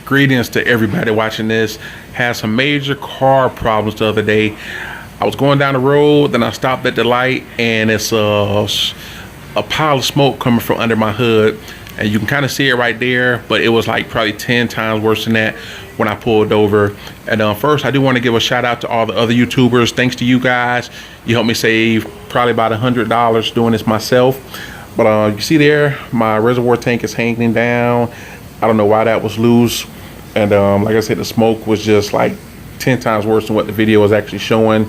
Greetings to everybody watching this. Had some major car problems the other day. I was going down the road, then I stopped at the light, and it's a pile of smoke coming from under my hood, and you can kind of see it right there, but it was like probably 10 times worse than that when I pulled over. And first, I do want to give a shout out to all the other YouTubers. Thanks to you guys, you helped me save probably about $100 doing this myself. But you see there, my reservoir tank is hanging down. I don't know why that was loose. And like I said, the smoke was just like 10 times worse than what the video was actually showing.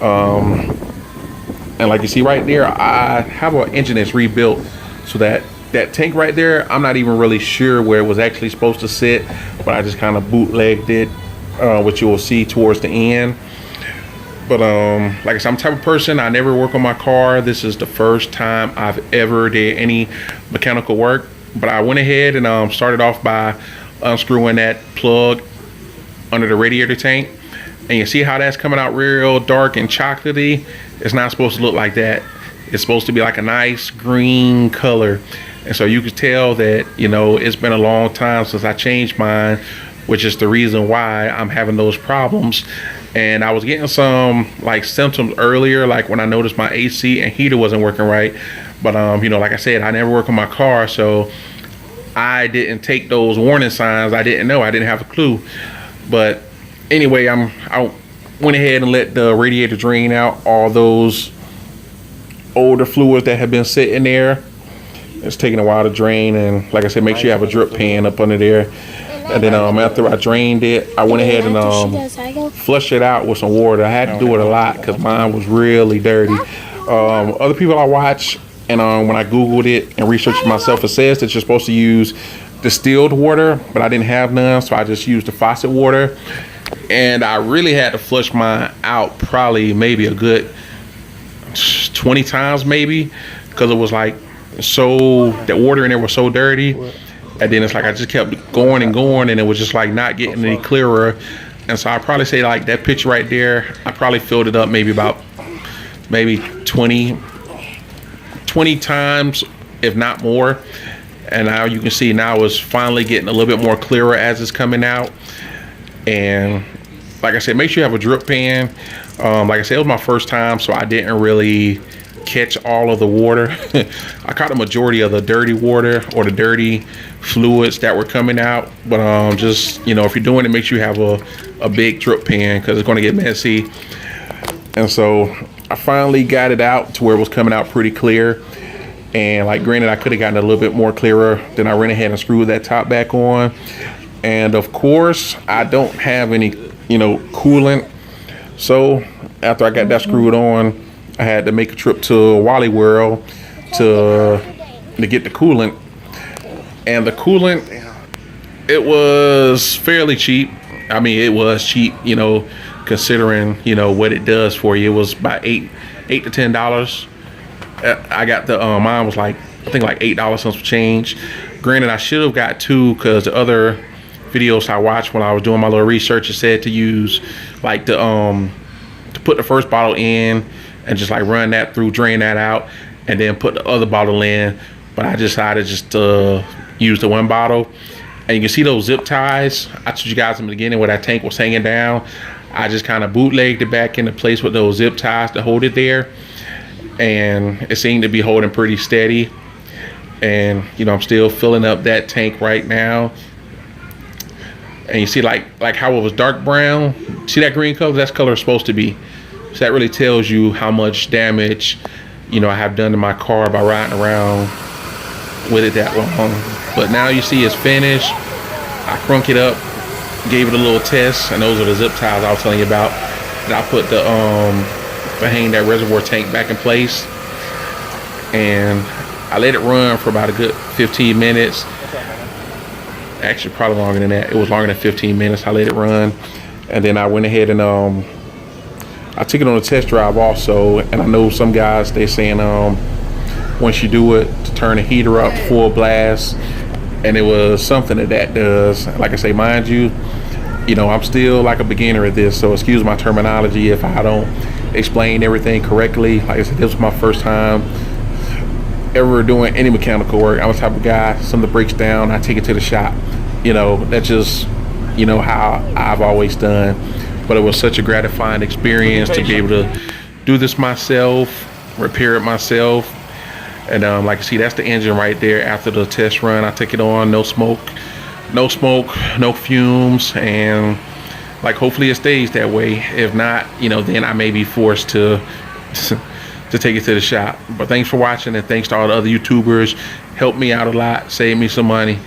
And like you see right there, I have an engine that's rebuilt, so that tank right there, I'm not even really sure where it was actually supposed to sit, but I just kind of bootlegged it, which you will see towards the end. But like I said, I'm the type of person, I never work on my car. This is the first time I've ever did any mechanical work. But I went ahead and started off by unscrewing that plug under the radiator tank, and you see how that's coming out real dark and chocolatey. It's not supposed to look like that. It's supposed to be like a nice green color. And so you can tell that, you know, it's been a long time since I changed mine, which is the reason why I'm having those problems. And I was getting some like symptoms earlier, like when I noticed my AC and heater wasn't working right. But you know, like I said, I never work on my car, so I didn't take those warning signs. I didn't know. I didn't have a clue. But anyway, I went ahead and let the radiator drain out all those older fluids that have been sitting there. It's taking a while to drain, and like I said, make sure you have a drip pan up under there. And then after I drained it, I went ahead and flushed it out with some water. I had to do it a lot because mine was really dirty. Other people I watch, and when I Googled it and researched it myself, it says that you're supposed to use distilled water, but I didn't have none, so I just used the faucet water. And I really had to flush mine out probably maybe a good 20 times maybe, because it was like the water in there was so dirty. And then it's like I just kept going and going, and it was just like not getting any clearer. And so I probably say like that picture right there, I probably filled it up maybe about 20 times, if not more. And now you can see now it's finally getting a little bit more clearer as it's coming out. And like I said, make sure you have a drip pan. Like I said, it was my first time, so I didn't really catch all of the water. I caught the majority of the dirty water or the dirty fluids that were coming out. But just, you know, if you're doing it, make sure you have a big drip pan, because it's going to get messy. And so I finally got it out to where it was coming out pretty clear. And like, granted, I could have gotten a little bit more clearer. Then I went ahead and screwed that top back on. And of course, I don't have any, you know, coolant. So after I got that screwed on, I had to make a trip to Wally World to get the coolant. And the coolant, it was fairly cheap. I mean, it was cheap, you know, considering, you know, what it does for you. It was about $8 to $10. I got the mine was like, I think like $8 some change. Granted, I should have got two, because the other videos I watched when I was doing my little research, it said to use like to put the first bottle in and just like run that through, drain that out, and then put the other bottle in. But I decided just to use the one bottle. And you can see those zip ties I told you guys in the beginning where that tank was hanging down. I just kind of bootlegged it back into place with those zip ties to hold it there, and it seemed to be holding pretty steady. And you know, I'm still filling up that tank right now. And you see like how it was dark brown. See that green color? That's color it's supposed to be. So that really tells you how much damage, you know, I have done to my car by riding around with it that long. But now you see it's finished. I crunk it up, gave it a little test, and those are the zip ties I was telling you about. And I put the hang that reservoir tank back in place, and I let it run for about a good 15 minutes. Actually, probably longer than that. It was longer than 15 minutes. I let it run, and then I went ahead and I took it on a test drive also. And I know some guys, they saying once you do it, to turn the heater up full blast, and it was something that does. Like I say, mind you, you know, I'm still like a beginner at this, so excuse my terminology if I don't explain everything correctly. Like I said, this was my first time ever doing any mechanical work. I'm the type of guy, something breaks down, I take it to the shop. you know, that's just, you know, how I've always done. But it was such a gratifying experience to be able to do this myself, repair it myself. And like you see, that's the engine right there after the test run. I took it on, no smoke, no fumes, and like hopefully it stays that way. If not, you know, then I may be forced to to take it to the shop. But thanks for watching, and thanks to all the other YouTubers. Helped me out a lot, saved me some money.